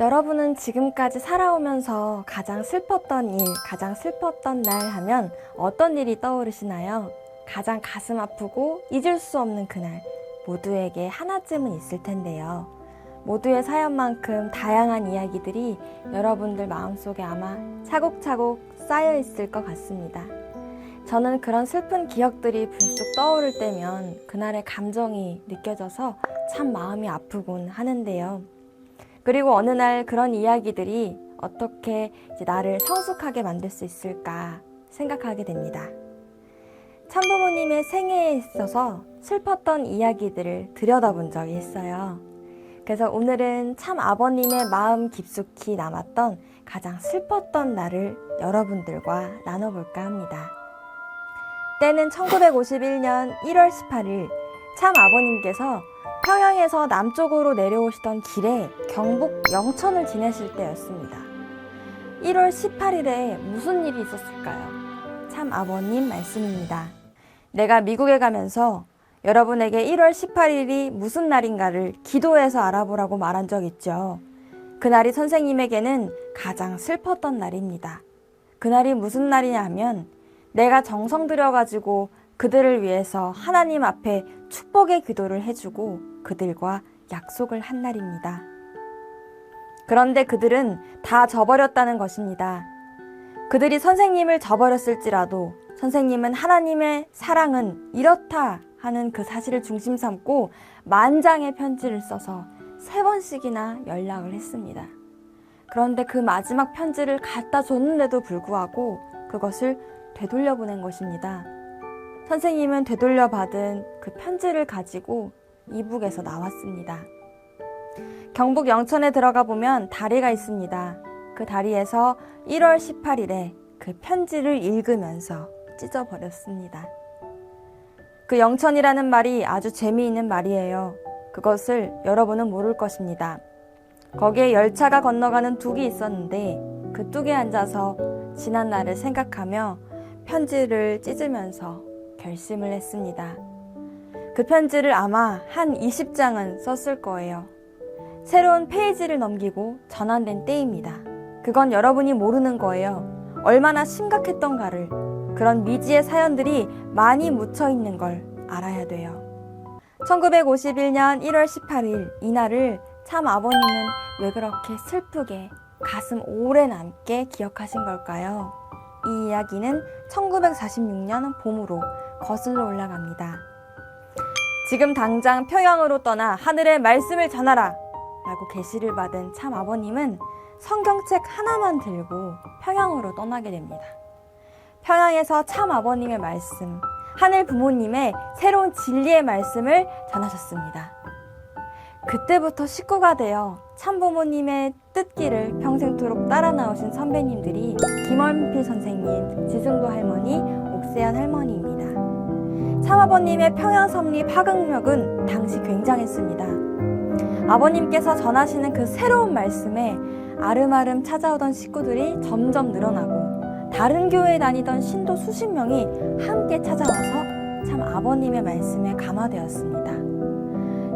여러분은 지금까지 살아오면서 가장 슬펐던 일, 가장 슬펐던 날 하면 어떤 일이 떠오르시나요? 가장 가슴 아프고 잊을 수 없는 그날, 모두에게 하나쯤은 있을 텐데요. 모두의 사연만큼 다양한 이야기들이 여러분들 마음속에 아마 차곡차곡 쌓여 있을 것 같습니다. 저는 그런 슬픈 기억들이 불쑥 떠오를 때면 그날의 감정이 느껴져서 참 마음이 아프곤 하는데요. 그리고 어느 날 그런 이야기들이 어떻게 나를 성숙하게 만들 수 있을까 생각하게 됩니다. 참부모님의 생애에 있어서 슬펐던 이야기들을 들여다본 적이 있어요. 그래서 오늘은 참 아버님의 마음 깊숙이 남았던 가장 슬펐던 날을 여러분들과 나눠볼까 합니다. 때는 1951년 1월 18일 참 아버님께서 평양에서 남쪽으로 내려오시던 길에 경북 영천을 지내실 때였습니다. 1월 18일에 무슨 일이 있었을까요? 참 아버님 말씀입니다. 내가 미국에 가면서 여러분에게 1월 18일이 무슨 날인가를 기도해서 알아보라고 말한 적 있죠. 그날이 선생님에게는 가장 슬펐던 날입니다. 그날이 무슨 날이냐 하면 내가 정성 들여가지고 그들을 위해서 하나님 앞에 축복의 기도를 해주고 그들과 약속을 한 날입니다. 그런데 그들은 다 저버렸다는 것입니다. 그들이 선생님을 저버렸을지라도 선생님은 하나님의 사랑은 이렇다 하는 그 사실을 중심 삼고 만장의 편지를 써서 3번씩이나 연락을 했습니다. 그런데 그 마지막 편지를 갖다 줬는데도 불구하고 그것을 되돌려 보낸 것입니다. 선생님은 되돌려 받은 그 편지를 가지고 이북에서 나왔습니다. 경북 영천에 들어가 보면 다리가 있습니다. 그 다리에서 1월 18일에 그 편지를 읽으면서 찢어버렸습니다. 그 영천이라는 말이 아주 재미있는 말이에요. 그것을 여러분은 모를 것입니다. 거기에 열차가 건너가는 둑이 있었는데 그 둑에 앉아서 지난 날을 생각하며 편지를 찢으면서 결심을 했습니다. 그 편지를 아마 한 20장은 썼을 거예요. 새로운 페이지를 넘기고 전환된 때입니다. 그건 여러분이 모르는 거예요. 얼마나 심각했던가를, 그런 미지의 사연들이 많이 묻혀있는 걸 알아야 돼요. 1951년 1월 18일 이날을 참 아버님은 왜 그렇게 슬프게 가슴 오래 남게 기억하신 걸까요? 이 이야기는 1946년 봄으로 거슬러 올라갑니다. 지금 당장 평양으로 떠나 하늘의 말씀을 전하라! 라고 계시를 받은 참 아버님은 성경책 하나만 들고 평양으로 떠나게 됩니다. 평양에서 참 아버님의 말씀, 하늘 부모님의 새로운 진리의 말씀을 전하셨습니다. 그때부터 식구가 되어 참부모님의 뜻길을 평생토록 따라 나오신 선배님들이 김원필 선생님, 지승도 할머니, 옥세연 할머니입니다. 참아버님의 평양섭리 파급력은 당시 굉장했습니다. 아버님께서 전하시는 그 새로운 말씀에 아름아름 찾아오던 식구들이 점점 늘어나고 다른 교회에 다니던 신도 수십 명이 함께 찾아와서 참 아버님의 말씀에 감화되었습니다.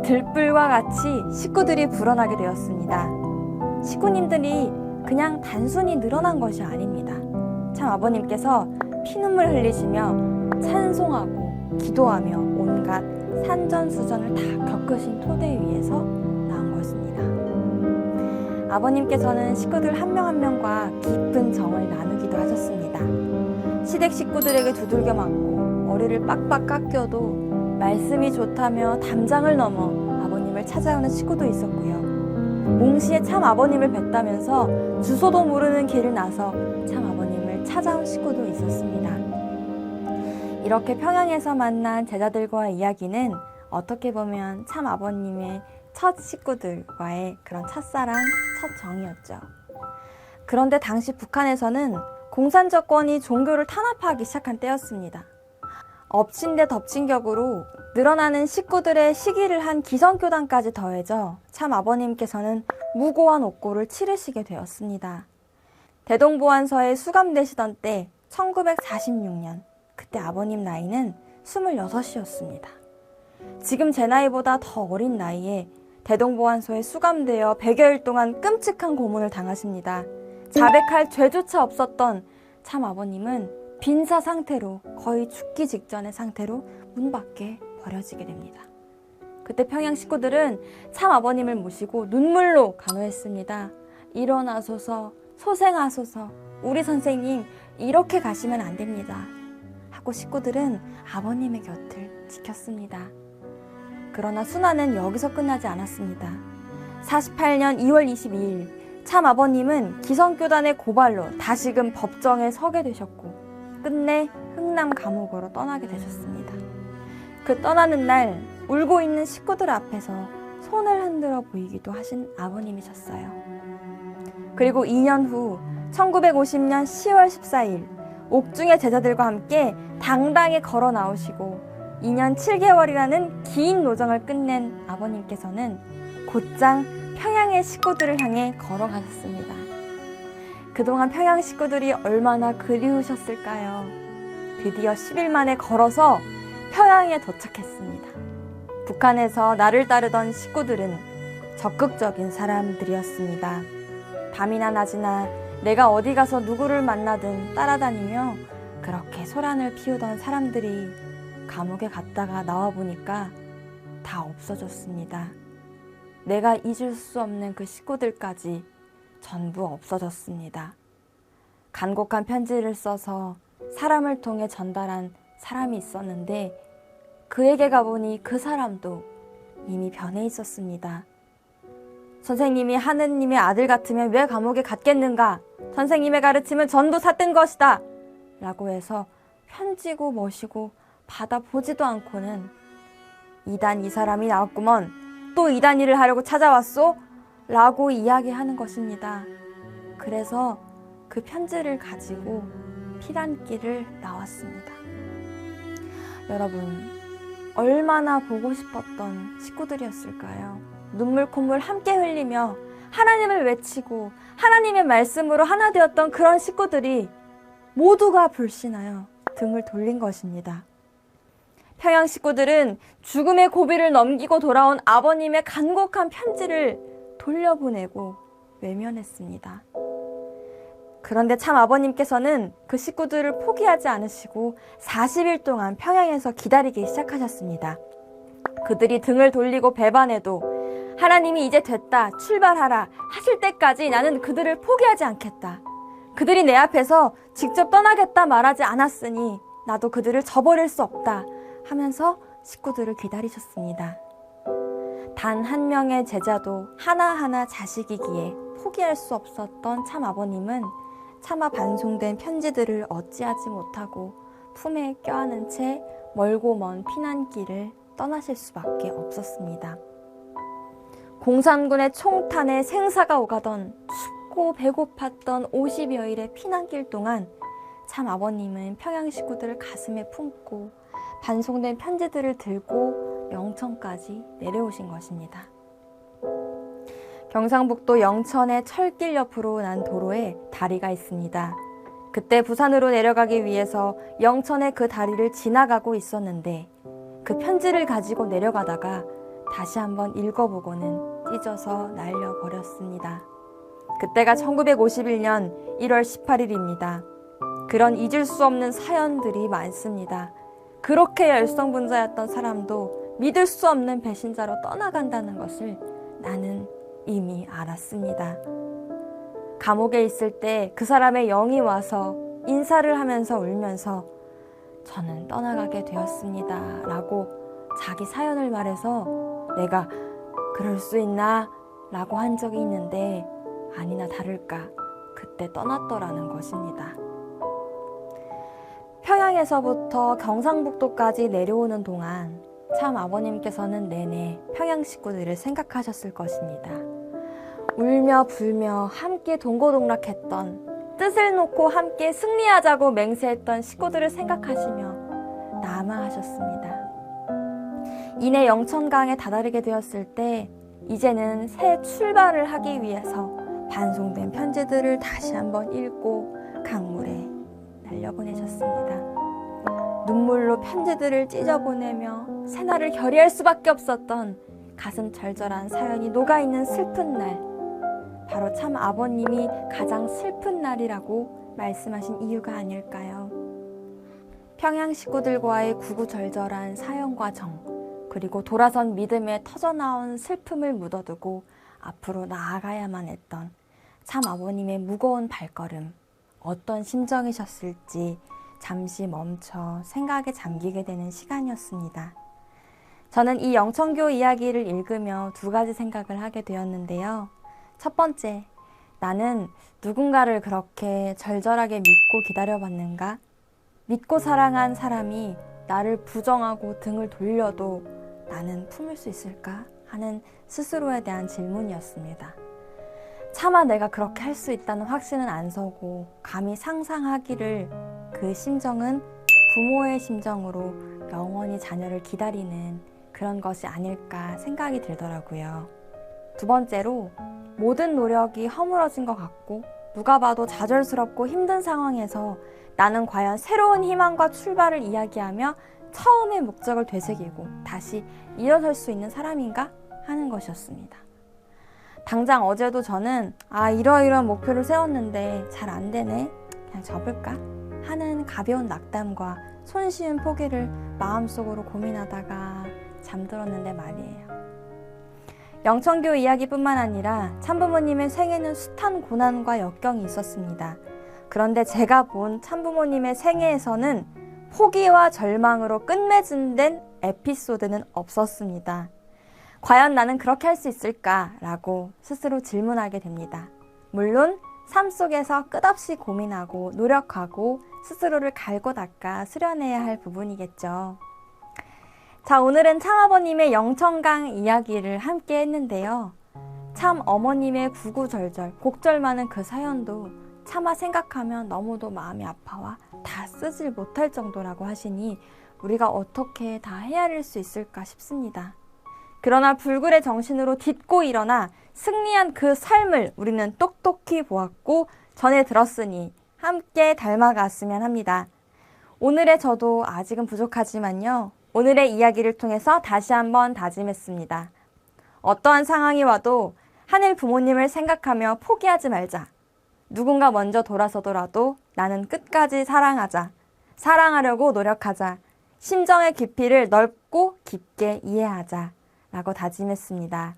들불과 같이 식구들이 불어나게 되었습니다. 식구님들이 그냥 단순히 늘어난 것이 아닙니다. 참 아버님께서 피눈물 흘리시며 찬송하고 기도하며 온갖 산전수전을 다 겪으신 토대 위에서 나온 것입니다. 아버님께서는 식구들 한 명 한 명과 깊은 정을 나누기도 하셨습니다. 시댁 식구들에게 두들겨 맞고 머리를 빡빡 깎여도 말씀이 좋다며 담장을 넘어 아버님을 찾아오는 식구도 있었고요. 몽시에 참 아버님을 뵀다면서 주소도 모르는 길을 나서 참 아버님을 찾아온 식구도 있었습니다. 이렇게 평양에서 만난 제자들과의 이야기는 어떻게 보면 참 아버님의 첫 식구들과의 그런 첫사랑, 첫 정이었죠. 그런데 당시 북한에서는 공산정권이 종교를 탄압하기 시작한 때였습니다. 엎친 데 덮친 격으로 늘어나는 식구들의 시기를 한 기성교단까지 더해져 참 아버님께서는 무고한 옥고를 치르시게 되었습니다. 대동보안서에 수감되시던 때 1946년, 그때 아버님 나이는 26이었습니다. 지금 제 나이보다 더 어린 나이에 대동보안소에 수감되어 100여일 동안 끔찍한 고문을 당하십니다. 자백할 죄조차 없었던 참 아버님은 빈사 상태로 거의 죽기 직전의 상태로 문 밖에 버려지게 됩니다. 그때 평양 식구들은 참 아버님을 모시고 눈물로 간호했습니다. 일어나소서, 소생하소서, 우리 선생님 이렇게 가시면 안 됩니다. 하고 식구들은 아버님의 곁을 지켰습니다. 그러나 순환은 여기서 끝나지 않았습니다. 48년 2월 22일 참 아버님은 기성교단의 고발로 다시금 법정에 서게 되셨고 끝내 흥남 감옥으로 떠나게 되셨습니다. 그 떠나는 날 울고 있는 식구들 앞에서 손을 흔들어 보이기도 하신 아버님이셨어요. 그리고 2년 후 1950년 10월 14일 옥중의 제자들과 함께 당당히 걸어 나오시고 2년 7개월이라는 긴 노정을 끝낸 아버님께서는 곧장 평양의 식구들을 향해 걸어가셨습니다. 그동안 평양 식구들이 얼마나 그리우셨을까요? 드디어 10일 만에 걸어서 평양에 도착했습니다. 북한에서 나를 따르던 식구들은 적극적인 사람들이었습니다. 밤이나 낮이나 내가 어디 가서 누구를 만나든 따라다니며 그렇게 소란을 피우던 사람들이 감옥에 갔다가 나와보니까 다 없어졌습니다. 내가 잊을 수 없는 그 식구들까지 전부 없어졌습니다. 간곡한 편지를 써서 사람을 통해 전달한 사람이 있었는데 그에게 가보니 그 사람도 이미 변해 있었습니다. 선생님이 하느님의 아들 같으면 왜 감옥에 갔겠는가? 선생님의 가르침은 전부 삿된 것이다! 라고 해서 편지고 뭐시고 받아보지도 않고는 이단 이 사람이 나왔구먼. 또 이단 일을 하려고 찾아왔소? 라고 이야기하는 것입니다. 그래서 그 편지를 가지고 피난길을 나왔습니다. 여러분, 얼마나 보고 싶었던 식구들이었을까요? 눈물 콧물 함께 흘리며 하나님을 외치고 하나님의 말씀으로 하나 되었던 그런 식구들이 모두가 불신하여 등을 돌린 것입니다. 평양 식구들은 죽음의 고비를 넘기고 돌아온 아버님의 간곡한 편지를 돌려보내고 외면했습니다. 그런데 참 아버님께서는 그 식구들을 포기하지 않으시고 40일 동안 평양에서 기다리기 시작하셨습니다. 그들이 등을 돌리고 배반해도 하나님이 이제 됐다, 출발하라 하실 때까지 나는 그들을 포기하지 않겠다. 그들이 내 앞에서 직접 떠나겠다 말하지 않았으니 나도 그들을 저버릴 수 없다 하면서 식구들을 기다리셨습니다. 단 한 명의 제자도 하나하나 자식이기에 포기할 수 없었던 참 아버님은 차마 반송된 편지들을 어찌하지 못하고 품에 껴안은 채 멀고 먼 피난길을 떠나실 수밖에 없었습니다. 공산군의 총탄에 생사가 오가던 춥고 배고팠던 50여일의 피난길 동안 참 아버님은 평양 식구들을 가슴에 품고 반송된 편지들을 들고 영천까지 내려오신 것입니다. 경상북도 영천의 철길 옆으로 난 도로에 다리가 있습니다. 그때 부산으로 내려가기 위해서 영천의 그 다리를 지나가고 있었는데 그 편지를 가지고 내려가다가 다시 한번 읽어보고는 찢어서 날려버렸습니다. 그때가 1951년 1월 18일입니다. 그런 잊을 수 없는 사연들이 많습니다. 그렇게 열성분자였던 사람도 믿을 수 없는 배신자로 떠나간다는 것을 나는 이미 알았습니다. 감옥에 있을 때 그 사람의 영이 와서 인사를 하면서 울면서 저는 떠나가게 되었습니다 라고 자기 사연을 말해서 내가 그럴 수 있나? 라고 한 적이 있는데 아니나 다를까 그때 떠났더라는 것입니다. 평양에서부터 경상북도까지 내려오는 동안 참 아버님께서는 내내 평양 식구들을 생각하셨을 것입니다. 울며 불며 함께 동고동락했던 뜻을 놓고 함께 승리하자고 맹세했던 식구들을 생각하시며 남아하셨습니다. 이내 영천강에 다다르게 되었을 때 이제는 새 출발을 하기 위해서 반송된 편지들을 다시 한번 읽고 강물에 날려보내셨습니다. 눈물로 편지들을 찢어보내며 새날을 결의할 수밖에 없었던 가슴 절절한 사연이 녹아있는 슬픈 날, 바로 참 아버님이 가장 슬픈 날이라고 말씀하신 이유가 아닐까요? 평양 식구들과의 구구절절한 사연과 정, 그리고 돌아선 믿음에 터져나온 슬픔을 묻어두고 앞으로 나아가야만 했던 참 아버님의 무거운 발걸음, 어떤 심정이셨을지 잠시 멈춰 생각에 잠기게 되는 시간이었습니다. 저는 이 영천교 이야기를 읽으며 두 가지 생각을 하게 되었는데요. 첫 번째, 나는 누군가를 그렇게 절절하게 믿고 기다려봤는가? 믿고 사랑한 사람이 나를 부정하고 등을 돌려도 나는 품을 수 있을까? 하는 스스로에 대한 질문이었습니다. 차마 내가 그렇게 할 수 있다는 확신은 안 서고 감히 상상하기를 그 심정은 부모의 심정으로 영원히 자녀를 기다리는 그런 것이 아닐까 생각이 들더라고요. 두 번째로, 모든 노력이 허물어진 것 같고 누가 봐도 좌절스럽고 힘든 상황에서 나는 과연 새로운 희망과 출발을 이야기하며 처음의 목적을 되새기고 다시 일어설 수 있는 사람인가 하는 것이었습니다. 당장 어제도 저는 이러이러한 목표를 세웠는데 잘 안 되네, 그냥 접을까 하는 가벼운 낙담과 손쉬운 포기를 마음속으로 고민하다가 잠들었는데 말이에요. 영천교 이야기뿐만 아니라 참부모님의 생애는 숱한 고난과 역경이 있었습니다. 그런데 제가 본 참부모님의 생애에서는 포기와 절망으로 끝맺은 에피소드는 없었습니다. 과연 나는 그렇게 할 수 있을까라고 스스로 질문하게 됩니다. 물론 삶 속에서 끝없이 고민하고 노력하고 스스로를 갈고 닦아 수련해야 할 부분이겠죠. 자, 오늘은 참아버님의 영천강 이야기를 함께 했는데요. 참 어머님의 구구절절, 곡절 많은 그 사연도 차마 생각하면 너무도 마음이 아파와 다 쓰질 못할 정도라고 하시니 우리가 어떻게 다 헤아릴 수 있을까 싶습니다. 그러나 불굴의 정신으로 딛고 일어나 승리한 그 삶을 우리는 똑똑히 보았고 전해 들었으니 함께 닮아갔으면 합니다. 오늘의 저도 아직은 부족하지만요. 오늘의 이야기를 통해서 다시 한번 다짐했습니다. 어떠한 상황이 와도 하늘 부모님을 생각하며 포기하지 말자. 누군가 먼저 돌아서더라도 나는 끝까지 사랑하자. 사랑하려고 노력하자. 심정의 깊이를 넓고 깊게 이해하자. 라고 다짐했습니다.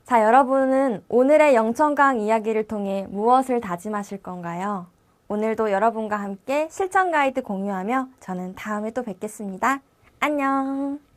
자, 여러분은 오늘의 영천강 이야기를 통해 무엇을 다짐하실 건가요? 오늘도 여러분과 함께 실천 가이드 공유하며 저는 다음에 또 뵙겠습니다. 안녕!